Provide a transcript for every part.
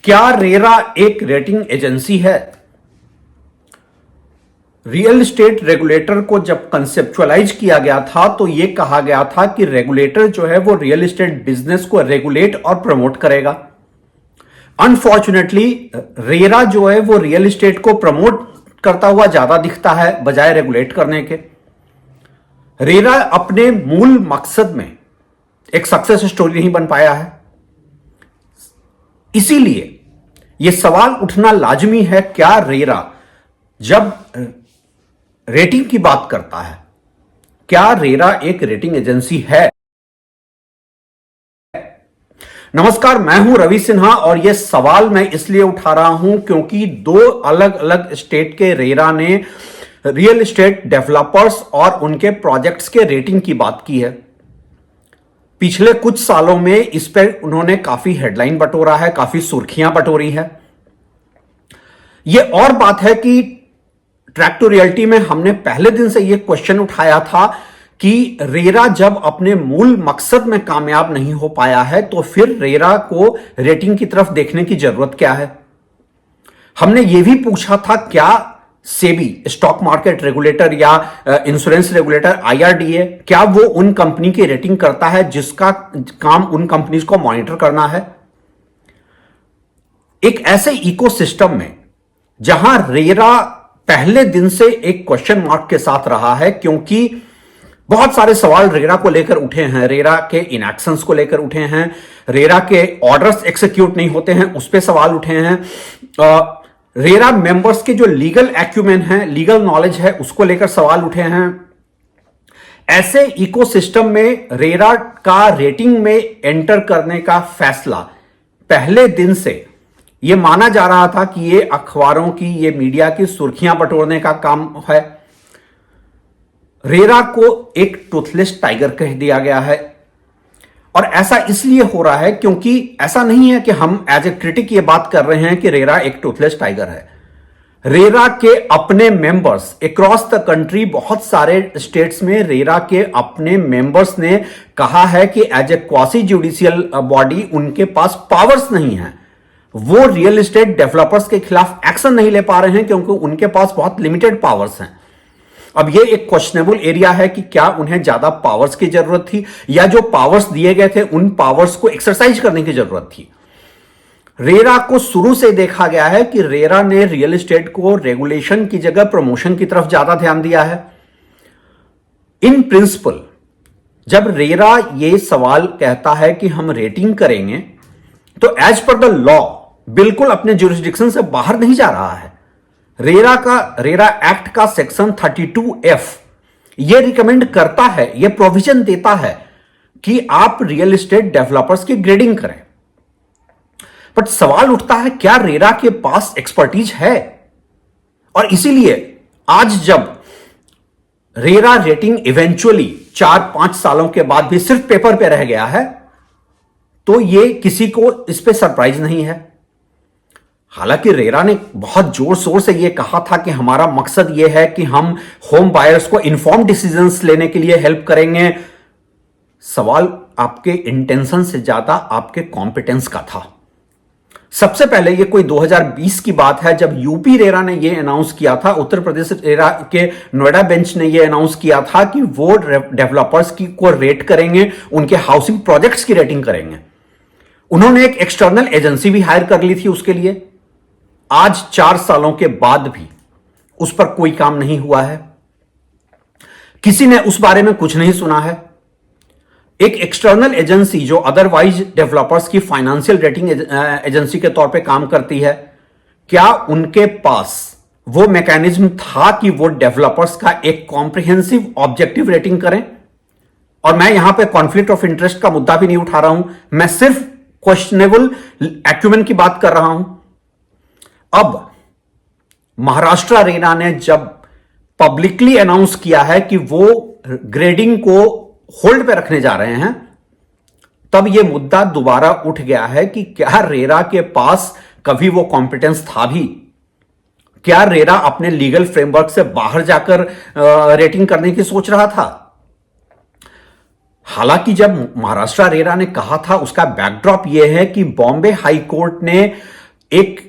क्या रेरा एक rating agency है? रियल एस्टेट रेगुलेटर को जब कंसेप्चुअलाइज किया गया था तो यह कहा गया था कि रेगुलेटर जो है वो रियल एस्टेट बिजनेस को रेगुलेट और प्रमोट करेगा। अनफॉर्चुनेटली रेरा जो है वो रियल एस्टेट को प्रमोट करता हुआ ज्यादा दिखता है बजाय रेगुलेट करने के। रेरा अपने मूल मकसद में एक सक्सेस स्टोरी नहीं बन पाया है। इसीलिए यह सवाल उठना लाजमी है, क्या रेरा जब रेटिंग की बात करता है, क्या रेरा एक रेटिंग एजेंसी है? नमस्कार, मैं हूं रवि सिन्हा और यह सवाल मैं इसलिए उठा रहा हूं क्योंकि दो अलग अलग स्टेट के रेरा ने रियल एस्टेट डेवलपर्स और उनके प्रोजेक्ट्स के रेटिंग की बात की है। पिछले कुछ सालों में इस पर उन्होंने काफी हेडलाइन बटोरा है, काफी सुर्खियां बटोरी है। यह और बात है कि ट्रैक टू रियलिटी में हमने पहले दिन से यह क्वेश्चन उठाया था कि रेरा जब अपने मूल मकसद में कामयाब नहीं हो पाया है तो फिर रेरा को रेटिंग की तरफ देखने की जरूरत क्या है। हमने यह भी पूछा था, क्या सेबी स्टॉक मार्केट रेगुलेटर या इंश्योरेंस रेगुलेटर आईआरडीए, क्या वो उन कंपनी की रेटिंग करता है जिसका काम उन कंपनीज को मॉनिटर करना है? एक ऐसे इकोसिस्टम में जहां रेरा पहले दिन से एक क्वेश्चन मार्क के साथ रहा है, क्योंकि बहुत सारे सवाल रेरा को लेकर उठे हैं, रेरा के इनएक्शंस को लेकर उठे हैं, रेरा के ऑर्डर्स एक्सिक्यूट नहीं होते हैं उस पर सवाल उठे हैं, रेरा मेंबर्स के जो लीगल एक्यूमेन है, लीगल नॉलेज है, उसको लेकर सवाल उठे हैं। ऐसे इकोसिस्टम में रेरा का रेटिंग में एंटर करने का फैसला पहले दिन से यह माना जा रहा था कि यह अखबारों की, यह मीडिया की सुर्खियां बटोरने का काम है। रेरा को एक टूथलेस टाइगर कह दिया गया है और ऐसा इसलिए हो रहा है क्योंकि ऐसा नहीं है कि हम एज ए क्रिटिक ये बात कर रहे हैं कि रेरा एक टूथलेस टाइगर है। रेरा के अपने मेंबर्स अक्रॉस द कंट्री, बहुत सारे स्टेट्स में रेरा के अपने मेंबर्स ने कहा है कि as a quasi judicial body उनके पास पावर्स नहीं है, वो रियल एस्टेट डेवलपर्स के खिलाफ एक्शन नहीं ले पा रहे हैं क्योंकि उनके पास बहुत लिमिटेड पावर्स हैं। अब यह एक क्वेश्चनेबल एरिया है कि क्या उन्हें ज्यादा पावर्स की जरूरत थी या जो पावर्स दिए गए थे उन पावर्स को एक्सरसाइज करने की जरूरत थी। रेरा को शुरू से देखा गया है कि रेरा ने रियल एस्टेट को रेगुलेशन की जगह प्रमोशन की तरफ ज्यादा ध्यान दिया है। इन प्रिंसिपल जब रेरा यह सवाल कहता है कि हम रेटिंग करेंगे तो एज पर द लॉ बिल्कुल अपने ज्यूरिसडिक्शन से बाहर नहीं जा रहा है। रेरा एक्ट का सेक्शन 32F यह रिकमेंड करता है, यह प्रोविजन देता है कि आप रियल एस्टेट डेवलपर्स की ग्रेडिंग करें। बट सवाल उठता है, क्या रेरा के पास एक्सपर्टीज है? और इसीलिए आज जब रेरा रेटिंग इवेंचुअली 4-5 सालों के बाद भी सिर्फ पेपर पे रह गया है तो यह किसी को इस पे सरप्राइज नहीं है। हालांकि रेरा ने बहुत जोर शोर से यह कहा था कि हमारा मकसद यह है कि हम होम बायर्स को इन्फॉर्म डिसीजंस लेने के लिए हेल्प करेंगे। सवाल आपके इंटेंशन से ज्यादा आपके कॉम्पिटेंस का था। सबसे पहले यह कोई 2020 की बात है जब यूपी रेरा ने यह अनाउंस किया था, उत्तर प्रदेश रेरा के नोएडा बेंच ने यह अनाउंस किया था कि वो डेवलपर्स की को रेट करेंगे, उनके हाउसिंग प्रोजेक्ट्स की रेटिंग करेंगे। उन्होंने एक एक्सटर्नल एजेंसी भी हायर कर ली थी उसके लिए। आज 4 सालों के बाद भी उस पर कोई काम नहीं हुआ है, किसी ने उस बारे में कुछ नहीं सुना है। एक एक्सटर्नल एजेंसी जो अदरवाइज डेवलपर्स की फाइनेंशियल रेटिंग एजेंसी के तौर पे काम करती है, क्या उनके पास वो मैकेनिज्म था कि वो डेवलपर्स का एक कॉम्प्रिहेंसिव ऑब्जेक्टिव रेटिंग करें? और मैं यहां पे कॉन्फ्लिक्ट ऑफ इंटरेस्ट का मुद्दा भी नहीं उठा रहा हूं, मैं सिर्फ क्वेश्चनेबल एक्यूमेन की बात कर रहा हूं। अब महाराष्ट्र रेरा ने जब पब्लिकली अनाउंस किया है कि वो ग्रेडिंग को होल्ड पे रखने जा रहे हैं, तब यह मुद्दा दोबारा उठ गया है कि क्या रेरा के पास कभी वो कॉम्पिटेंस था भी? क्या रेरा अपने लीगल फ्रेमवर्क से बाहर जाकर रेटिंग करने की सोच रहा था? हालांकि जब महाराष्ट्र रेरा ने कहा था उसका बैकड्रॉप यह है कि बॉम्बे हाई कोर्ट ने एक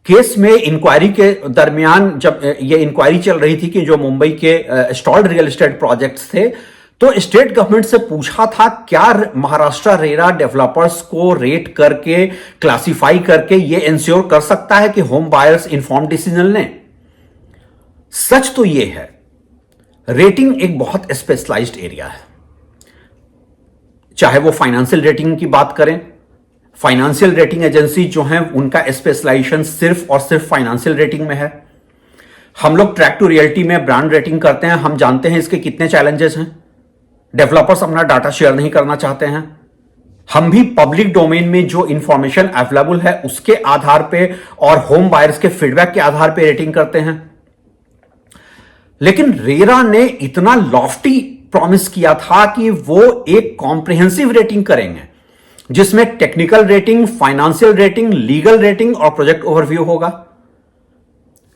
केस में इंक्वायरी के दरमियान जब ये इंक्वायरी चल रही थी कि जो मुंबई के स्टॉल्ड रियल एस्टेट प्रोजेक्ट्स थे, तो स्टेट गवर्नमेंट से पूछा था क्या महाराष्ट्र रेरा डेवलपर्स को रेट करके क्लासिफाई करके ये इंश्योर कर सकता है कि होम बायर्स इन्फॉर्म डिसीजन लें। सच तो ये है, रेटिंग एक बहुत स्पेशलाइज्ड एरिया है। चाहे वो फाइनेंशियल रेटिंग की बात करें, फाइनेंशियल रेटिंग एजेंसी जो है उनका स्पेशलाइजेशन सिर्फ और सिर्फ फाइनेंशियल रेटिंग में है। हम लोग ट्रैक टू रियलिटी में ब्रांड रेटिंग करते हैं, हम जानते हैं इसके कितने चैलेंजेस हैं। डेवलपर्स अपना डाटा शेयर नहीं करना चाहते हैं। हम भी पब्लिक डोमेन में जो इंफॉर्मेशन अवेलेबल है उसके आधार पे और होम बायर्स के फीडबैक के आधार पे रेटिंग करते हैं। लेकिन रेरा ने इतना लॉफ्टी प्रॉमिस किया था कि वो एक कॉम्प्रिहेंसिव रेटिंग करेंगे जिसमें technical rating, financial rating, legal rating और प्रोजेक्ट ओवरव्यू होगा।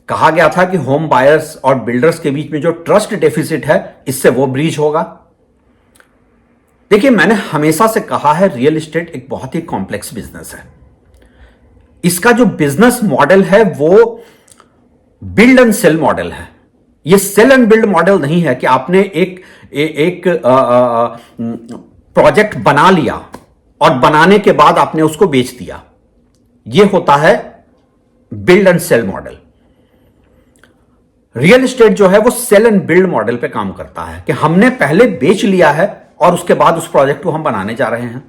कहा गया था कि होम बायर्स और बिल्डर्स के बीच में जो ट्रस्ट डेफिसिट है इससे वो ब्रीच होगा। देखिए, मैंने हमेशा से कहा है रियल एस्टेट एक बहुत ही कॉम्प्लेक्स बिजनेस है। इसका जो बिजनेस मॉडल है वो बिल्ड एंड सेल मॉडल है। ये सेल एंड बिल्ड मॉडल नहीं है कि आपने एक प्रोजेक्ट बना लिया और बनाने के बाद आपने उसको बेच दिया। यह होता है build and sell model. Real estate जो है वो सेल एंड बिल्ड मॉडल पे काम करता है कि हमने पहले बेच लिया है और उसके बाद उस प्रोजेक्ट को हम बनाने जा रहे हैं।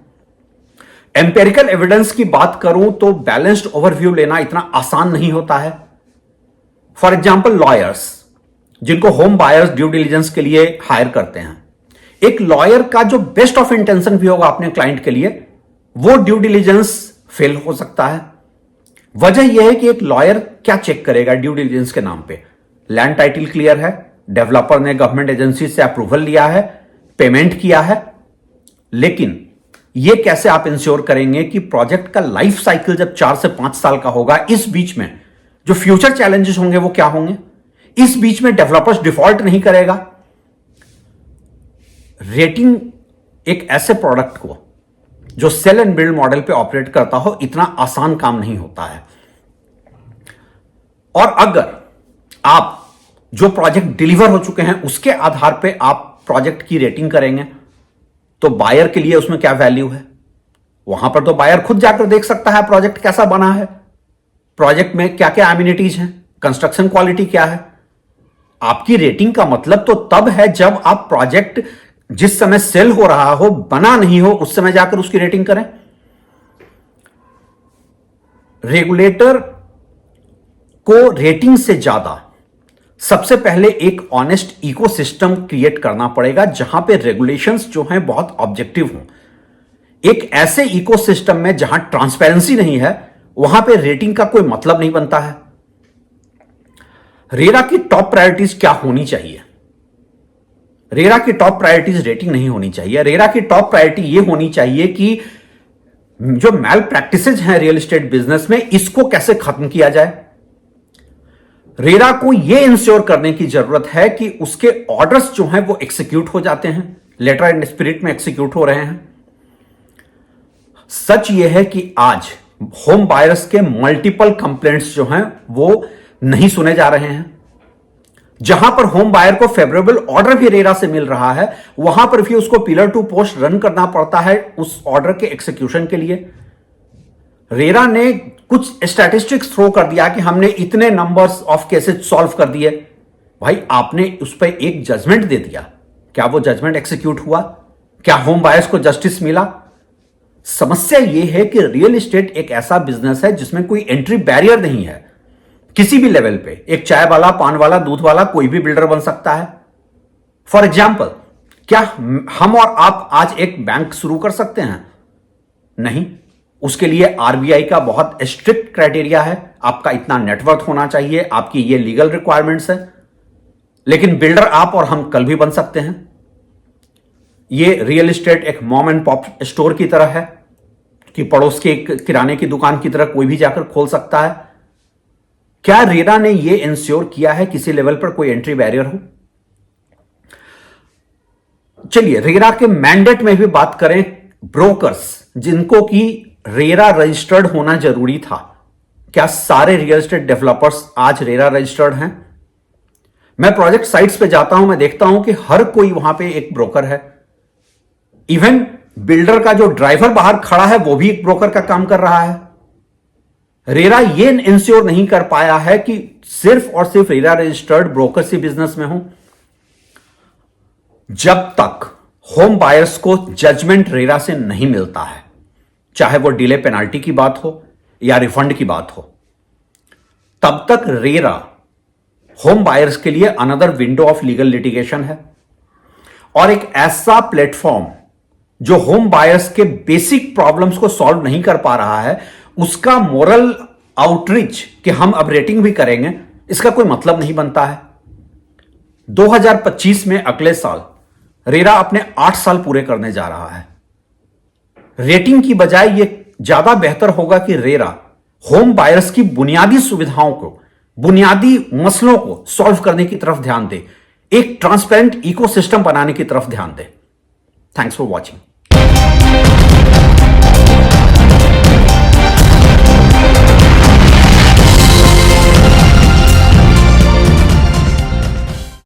एम्पेरिकल एविडेंस की बात करूं तो बैलेंस्ड ओवरव्यू लेना इतना आसान नहीं होता है। फॉर एग्जाम्पल, लॉयर्स जिनको होम बायर्स ड्यू डिलिजेंस के लिए हायर करते हैं, एक लॉयर का जो बेस्ट ऑफ इंटेंशन भी होगा अपने क्लाइंट के लिए, वो ड्यू डिलिजेंस फेल हो सकता है। वजह यह है कि एक लॉयर क्या चेक करेगा ड्यू डिलिजेंस के नाम पे? लैंड टाइटल क्लियर है, डेवलपर ने गवर्नमेंट एजेंसी से अप्रूवल लिया है, पेमेंट किया है, लेकिन यह कैसे आप इंश्योर करेंगे कि प्रोजेक्ट का लाइफ साइकिल जब 4 से 5 साल का होगा, इस बीच में जो फ्यूचर चैलेंजेस होंगे वो क्या होंगे? इस बीच में डेवलपर्स डिफॉल्ट नहीं करेगा। रेटिंग एक ऐसे प्रोडक्ट को जो सेल एंड बिल्ड मॉडल पे ऑपरेट करता हो, इतना आसान काम नहीं होता है। और अगर आप जो प्रोजेक्ट डिलीवर हो चुके हैं उसके आधार पे आप प्रोजेक्ट की रेटिंग करेंगे तो बायर के लिए उसमें क्या वैल्यू है? वहां पर तो बायर खुद जाकर देख सकता है प्रोजेक्ट कैसा बना है, प्रोजेक्ट में क्या क्या एमिनिटीज हैं, कंस्ट्रक्शन क्वालिटी क्या है। आपकी रेटिंग का मतलब तो तब है जब आप प्रोजेक्ट जिस समय सेल हो रहा हो, बना नहीं हो, उस समय जाकर उसकी रेटिंग करें। रेगुलेटर को रेटिंग से ज्यादा सबसे पहले एक ऑनेस्ट इकोसिस्टम क्रिएट करना पड़ेगा जहां पे रेगुलेशंस जो हैं बहुत ऑब्जेक्टिव हों। एक ऐसे इकोसिस्टम में जहां ट्रांसपेरेंसी नहीं है, वहां पे रेटिंग का कोई मतलब नहीं बनता है। रेरा की टॉप प्रायोरिटीज क्या होनी चाहिए? रेरा की टॉप प्रायोरिटीज रेटिंग नहीं होनी चाहिए। रेरा की टॉप प्रायोरिटी यह होनी चाहिए कि जो मैल प्रैक्टिसेज हैं रियल एस्टेट बिजनेस में, इसको कैसे खत्म किया जाए। रेरा को यह इंश्योर करने की जरूरत है कि उसके ऑर्डर्स जो हैं वो एग्जीक्यूट हो जाते हैं, लेटर एंड स्पिरिट में एग्जीक्यूट हो रहे हैं। सच यह है कि आज होम बायर्स के मल्टीपल कंप्लेंट्स जो हैं वो नहीं सुने जा रहे हैं। जहां पर होम बायर को फेवरेबल ऑर्डर भी रेरा से मिल रहा है, वहां पर भी उसको पिलर टू पोस्ट रन करना पड़ता है उस ऑर्डर के एग्जीक्यूशन के लिए। रेरा ने कुछ स्टैटिस्टिक्स थ्रो कर दिया कि हमने इतने नंबर्स ऑफ केसेस सॉल्व कर दिए। भाई, आपने उस पर एक जजमेंट दे दिया, क्या वो जजमेंट एग्जीक्यूट हुआ? क्या होम बायर्स को जस्टिस मिला? समस्या यह है कि रियल एस्टेट एक ऐसा बिजनेस है जिसमें कोई एंट्री बैरियर नहीं है। किसी भी लेवल पे एक चाय वाला, पान वाला, दूध वाला, कोई भी बिल्डर बन सकता है। फॉर एग्जाम्पल, क्या हम और आप आज एक बैंक शुरू कर सकते हैं? नहीं। उसके लिए आरबीआई का बहुत स्ट्रिक्ट क्राइटेरिया है, आपका इतना नेटवर्थ होना चाहिए, आपकी ये लीगल रिक्वायरमेंट्स है। लेकिन बिल्डर आप और हम कल भी बन सकते हैं। ये रियल एस्टेट एक मॉम एंड पॉप स्टोर की तरह है कि पड़ोस के एक किराने की दुकान की तरह कोई भी जाकर खोल सकता है। क्या रेरा ने यह इंश्योर किया है किसी लेवल पर कोई एंट्री बैरियर हो? चलिए रेरा के मैंडेट में भी बात करें। ब्रोकर्स जिनको कि रेरा रजिस्टर्ड होना जरूरी था, क्या सारे रियल एस्टेट डेवलपर्स आज रेरा रजिस्टर्ड हैं? मैं प्रोजेक्ट साइट्स पे जाता हूं, मैं देखता हूं कि हर कोई वहां पे एक ब्रोकर है। इवन बिल्डर का जो ड्राइवर बाहर खड़ा है वो भी एक ब्रोकर का काम कर रहा है। रेरा ये इंश्योर नहीं कर पाया है कि सिर्फ और सिर्फ रेरा रजिस्टर्ड ब्रोकर से बिजनेस में हो। जब तक होम बायर्स को जजमेंट रेरा से नहीं मिलता है, चाहे वो डिले पेनाल्टी की बात हो या रिफंड की बात हो, तब तक रेरा होम बायर्स के लिए another window of legal litigation है और एक ऐसा प्लेटफॉर्म जो होम बायर्स के बेसिक प्रॉब्लम्स को सॉल्व नहीं कर पा रहा है, उसका मोरल आउटरीच कि हम अब रेटिंग भी करेंगे, इसका कोई मतलब नहीं बनता है। 2025 में अगले साल रेरा अपने 8 साल पूरे करने जा रहा है। रेटिंग की बजाय यह ज्यादा बेहतर होगा कि रेरा होम बायर्स की बुनियादी सुविधाओं को, बुनियादी मसलों को सॉल्व करने की तरफ ध्यान दे, एक ट्रांसपेरेंट इकोसिस्टम बनाने की तरफ ध्यान दे। Thanks for watching.